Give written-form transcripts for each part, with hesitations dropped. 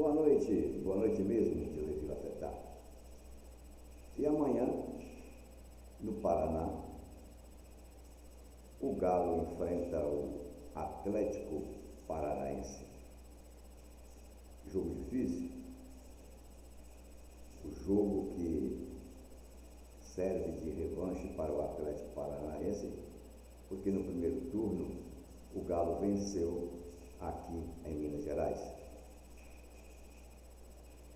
Boa noite mesmo, de Levi Lafetá. E amanhã, no Paraná, o Galo enfrenta o Atlético Paranaense. Jogo difícil, o jogo que serve de revanche para o Atlético Paranaense, porque no primeiro turno o Galo venceu aqui em Minas Gerais.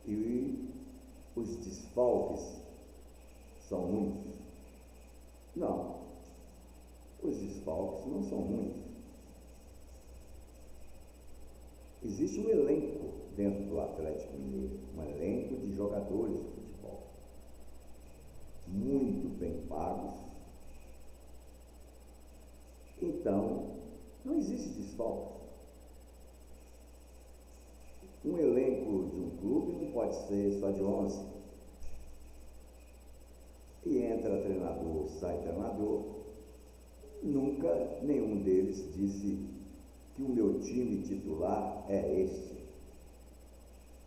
E os desfalques são muitos? Não, os desfalques não são muitos. Existe um elenco dentro do Atlético Mineiro, um elenco de jogadores de futebol, muito bem pagos. Então, não existe desfalque. Um elenco de um clube não pode ser só de 11. E entra treinador, sai treinador. Nunca nenhum deles disse que o meu time titular é este.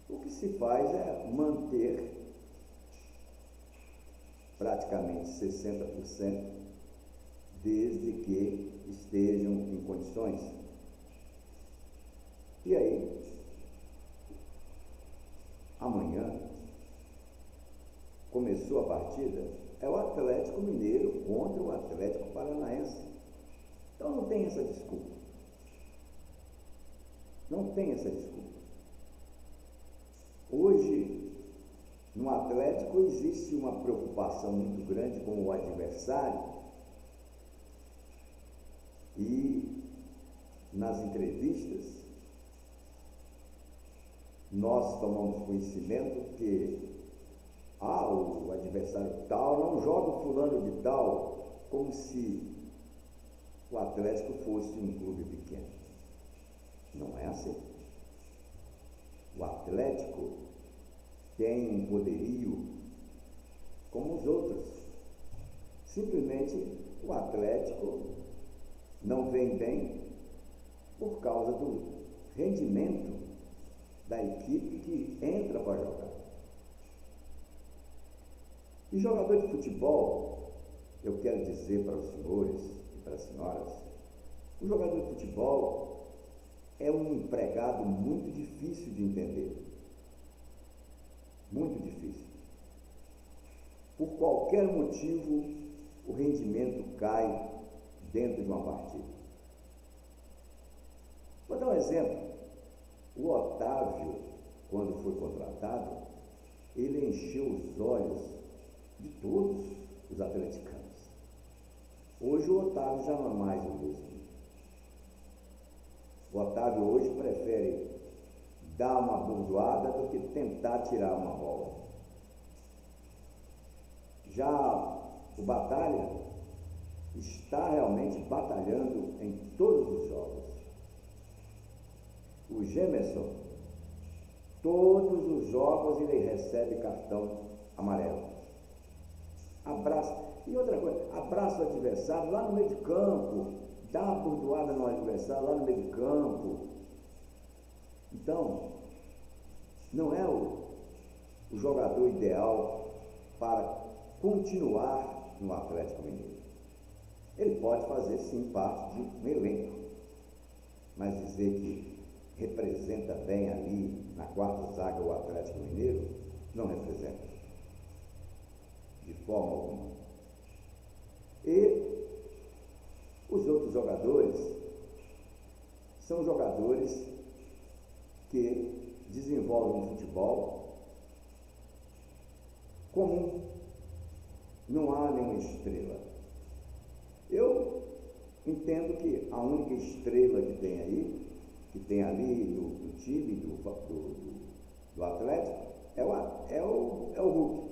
O que se faz é manter praticamente 60%, desde que estejam em condições. E aí, amanhã, começou a partida, é o Atlético Mineiro contra o Atlético Paranaense. Então não tem essa desculpa. Não tem essa desculpa. Hoje, no Atlético, existe uma preocupação muito grande com o adversário e nas entrevistas nós tomamos conhecimento que o adversário tal não joga o fulano de tal, como se o Atlético fosse um clube pequeno. Não é assim. O Atlético tem um poderio como os outros. Simplesmente o Atlético não vem bem por causa do rendimento da equipe que entra para jogar. E jogador de futebol, eu quero dizer para os senhores e para as senhoras, o jogador de futebol é um empregado muito difícil de entender. Muito difícil. Por qualquer motivo, o rendimento cai dentro de uma partida. Vou dar um exemplo. O Otávio, quando foi contratado, ele encheu os olhos de todos os atleticanos. Hoje o Otávio já não é mais o mesmo. O Otávio hoje prefere dar uma burdoada do que tentar tirar uma bola. Já o Batalha está realmente batalhando em todos os jogos. O Gemerson, todos os jogos ele recebe cartão amarelo. Abraça. E outra coisa, abraça o adversário lá no meio de campo, dá uma burdoada no adversário lá no meio de campo. Então, não é o jogador ideal para continuar no Atlético Mineiro. Ele pode fazer sim parte de um elenco, mas dizer que representa bem ali na quarta zaga o Atlético Mineiro, não representa de forma alguma. E os outros jogadores são jogadores que desenvolvem um futebol comum. Não há nenhuma estrela. Eu entendo que a única estrela que tem aí, que tem ali do time, do Atlético, é o Hulk.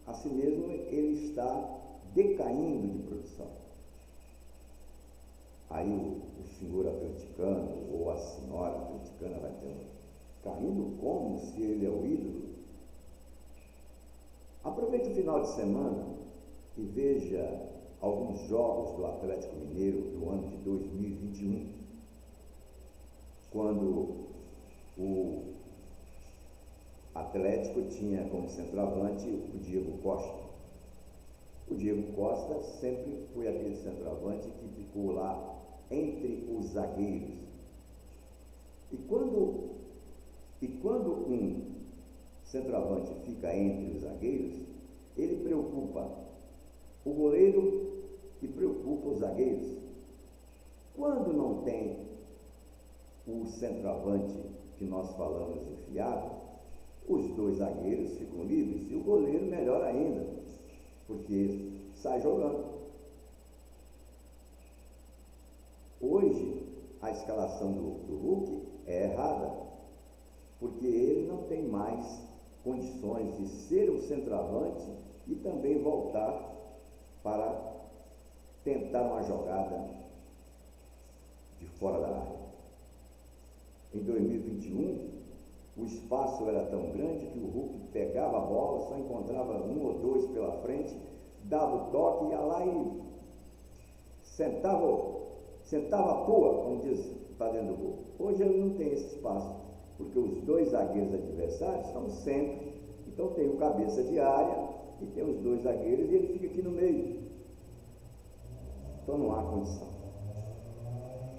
Assim mesmo, ele está decaindo de produção. Aí o senhor atleticano ou a senhora atleticana vai ter caindo como se ele é o ídolo. Aproveite o final de semana e veja alguns jogos do Atlético Mineiro do ano de 2021, quando o Atlético tinha como centroavante o Diego Costa. O Diego Costa sempre foi aquele centroavante que ficou lá entre os zagueiros. E quando um centroavante fica entre os zagueiros, ele preocupa o goleiro e preocupa os zagueiros. Quando não tem o centroavante que nós falamos enfiado, os dois zagueiros ficam livres e o goleiro melhor ainda, porque sai jogando. Hoje, a escalação do Hulk é errada, porque ele não tem mais condições de ser o centroavante e também voltar para tentar uma jogada de fora da área. Em 2021, o espaço era tão grande que o Hulk pegava a bola, só encontrava um ou dois pela frente, dava o toque, ia lá e sentava a pua, como diz, para dentro do gol. Hoje ele não tem esse espaço, porque os dois zagueiros adversários estão sempre. Então tem o cabeça de área e tem os dois zagueiros e ele fica aqui no meio. Então não há condição.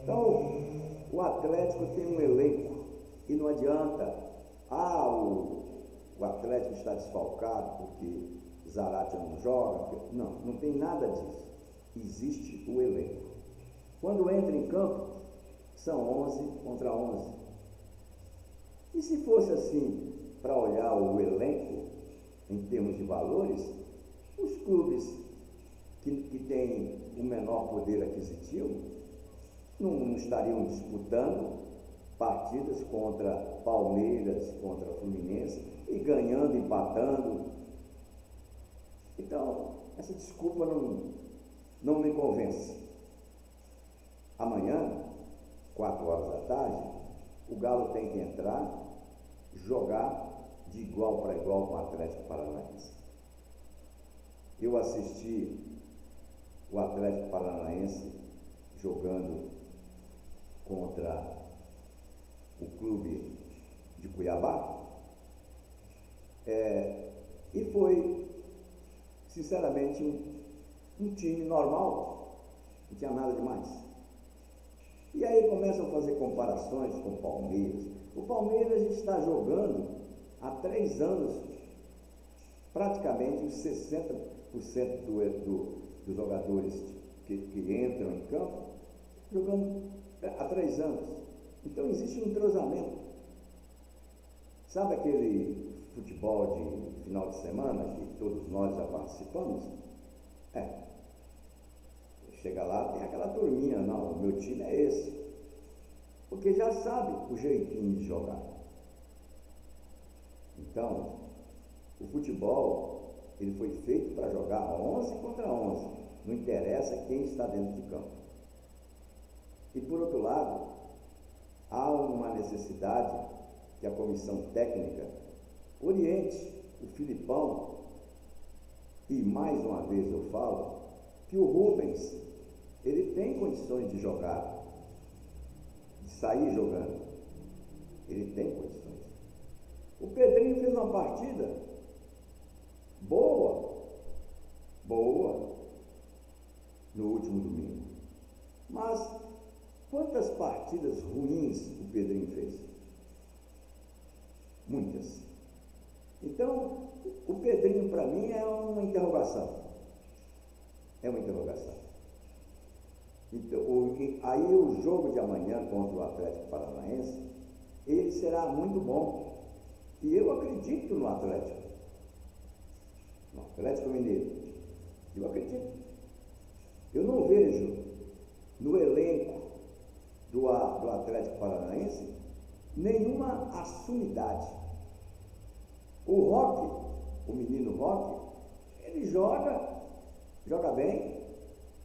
Então o Atlético tem um elenco e não adianta, o Atlético está desfalcado porque Zarate não joga. Não tem nada disso. Existe o elenco. Quando entra em campo, são 11 contra 11. E se fosse assim, para olhar o elenco em termos de valores, os clubes que têm o menor poder aquisitivo não estariam disputando partidas contra Palmeiras, contra Fluminense, e ganhando, empatando. Então, essa desculpa não me convence. Amanhã, 4 horas da tarde, o Galo tem que entrar, jogar de igual para igual com o Atlético Paranaense. Eu assisti o Atlético Paranaense jogando contra o clube de Cuiabá, e foi, sinceramente, um time normal, não tinha nada demais. E aí começam a fazer comparações com o Palmeiras. O Palmeiras está jogando há 3 anos, praticamente os 60% dos jogadores que entram em campo, jogando há 3 anos. Então existe um entrosamento. Sabe aquele futebol de final de semana que todos nós já participamos? Chega lá, tem aquela turminha, não, o meu time é esse. Porque já sabe o jeitinho de jogar. Então, o futebol, ele foi feito para jogar 11 contra 11. Não interessa quem está dentro de campo. E por outro lado, há uma necessidade que a comissão técnica oriente o Filipão, e mais uma vez eu falo, que o Rubens, ele tem condições de jogar, de sair jogando. Ele tem condições. O Pedrinho fez uma partida boa, no último domingo. Mas quantas partidas ruins o Pedrinho fez? Muitas. Então, o Pedrinho para mim é uma interrogação. É uma interrogação. Então, aí o jogo de amanhã contra o Atlético Paranaense, ele será muito bom. E eu acredito no Atlético Mineiro. Eu acredito. Eu não vejo no elenco do Atlético Paranaense nenhuma assumidade. O Roque, o menino Roque, ele joga bem,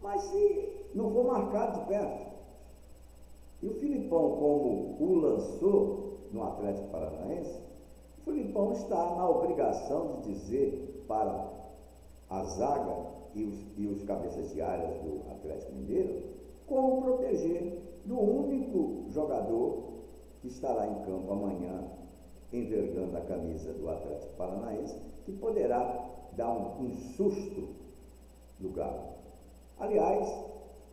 mas se não for marcado de perto. E o Filipão, como o lançou no Atlético Paranaense, o Filipão está na obrigação de dizer para a zaga e os cabeças de áreas do Atlético Mineiro como proteger do único jogador que estará em campo amanhã envergando a camisa do Atlético Paranaense, que poderá dar um susto no Galo. Aliás,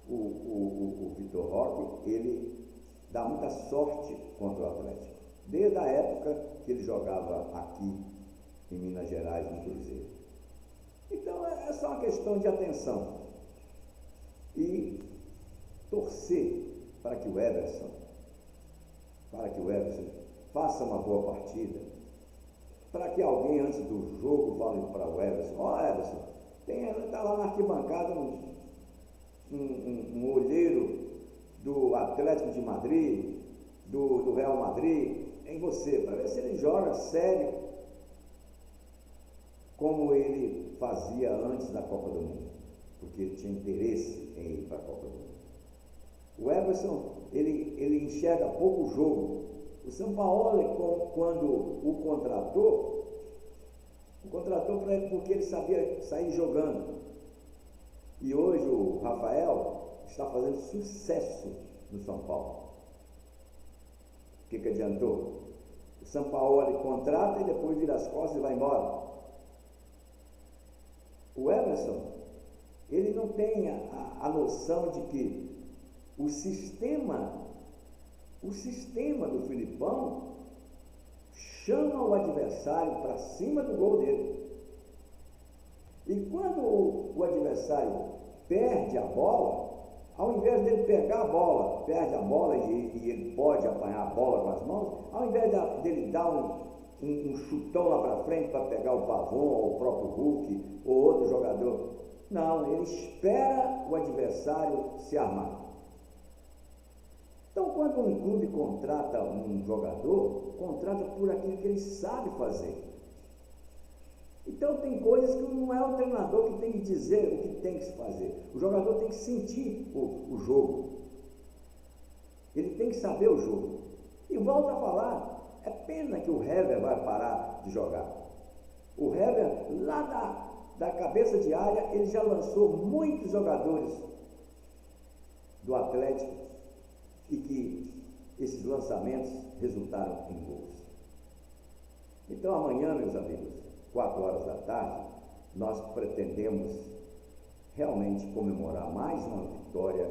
o Vitor Roque, ele dá muita sorte contra o Atlético, desde a época que ele jogava aqui em Minas Gerais, no Cruzeiro. Então, é só uma questão de atenção e torcer para que o Everson faça uma boa partida, para que alguém antes do jogo fale para o Everson: Everson, está lá na arquibancada um olheiro do Atlético de Madrid, do Real Madrid, em você, para ver se ele joga sério, como ele fazia antes da Copa do Mundo, porque ele tinha interesse em ir para a Copa do Mundo. O Everson, ele enxerga pouco o jogo. O Sampaoli, quando o contratou para ele porque ele sabia sair jogando. E hoje o Rafael está fazendo sucesso no São Paulo. O que adiantou? O Sampaoli contrata e depois vira as costas e vai embora. O Everson, ele não tem a noção de que o sistema do Filipão chama o adversário para cima do gol dele. E quando o adversário perde a bola, ao invés dele pegar a bola, perde a bola e ele pode apanhar a bola com as mãos, ao invés dele dar um chutão lá para frente para pegar o Pavon, ou o próprio Hulk, ou outro jogador, não, ele espera o adversário se armar. Então, quando um clube contrata um jogador, contrata por aquilo que ele sabe fazer. Então, tem coisas que não é o treinador que tem que dizer o que tem que se fazer. O jogador tem que sentir o jogo. Ele tem que saber o jogo. E volto a falar, é pena que o Hever vai parar de jogar. O Hever, lá da cabeça de área, ele já lançou muitos jogadores do Atlético e que esses lançamentos resultaram em gols. Então, amanhã, meus amigos, 4 horas da tarde, nós pretendemos realmente comemorar mais uma vitória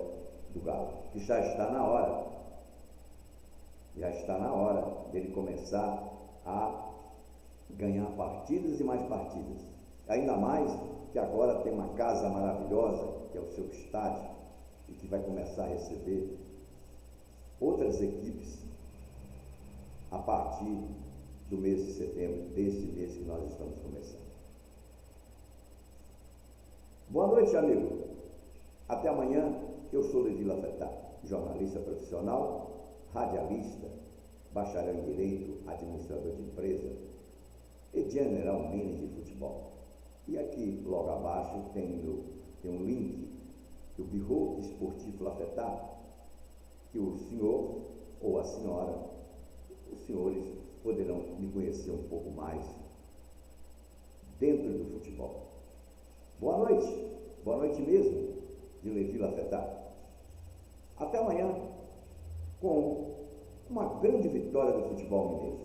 do Galo, que já está na hora. Já está na hora dele começar a ganhar partidas e mais partidas. Ainda mais que agora tem uma casa maravilhosa, que é o seu estádio, e que vai começar a receber outras equipes a partir do mês de setembro, deste mês que nós estamos começando. Boa noite, amigo. Até amanhã. Eu sou Levi Lafetá, jornalista profissional, radialista, bacharel em Direito, administrador de empresa e general manager de futebol. E aqui, logo abaixo, tem um link do Bureau Esportivo Lafetá, que o senhor ou a senhora, os senhores poderão me conhecer um pouco mais dentro do futebol. Boa noite mesmo, de Levi Lafetá. Até amanhã, com uma grande vitória do futebol mineiro.